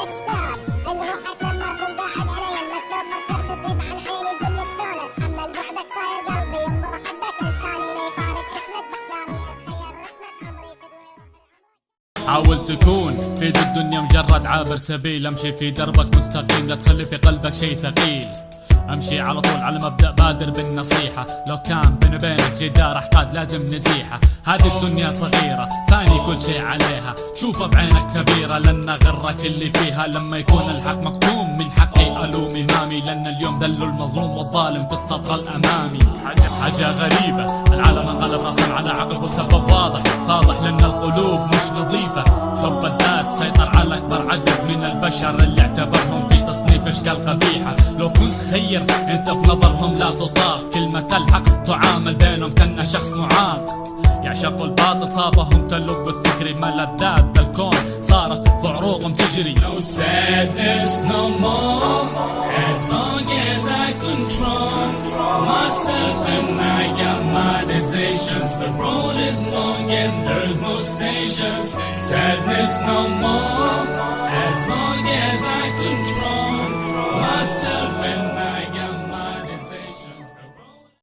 اشتاق الروحك لما اكون قاعد علي المكتوب مكتوب تغيب عن عيني كل شلون اتحمل بعدك صاير قلبي ينبض احبك لساني ما يفارق اسمك باحلامي اتخيل رسمك عمري تدوي. حاول تكون في دي الدنيا مجرد عابر سبيل، امشي في دربك مستقيم لا تخلي في قلبك شي ثقيل، امشي على طول على مبدأ بادر بالنصيحة، لو كان بيني وبينك جدار احقاد لازم نزيحة، هذه الدنيا صغيرة ثاني كل شي عليها، شوفها بعينك كبيرة لان غرك اللي فيها، لما يكون الحق مكتوم من حقي الوم امامي، لان اليوم ذلوا المظلوم والظالم في السطر الامامي. حاجة غريبة العالم انقلب راسا على عقب والسبب واضح فاضح، لان القلوب مش نظيفة، حب الذات سيطر على اكبر عدد من البشر اللي اعتبرهم في تصنيف اشكال قبيحة، لو كنت خير انت في نظرهم لا تطاق، كلمة الحق تعامل بينهم كأنه شخص معاق، يعشقوا الباطل صابهم تلب الفكري، ملذات ذا الكون صارت في عروقهم تجري. No sadness no more as long as I control myself and I got my decisions, the road is long and there's no stations. Sadness no more as long as I control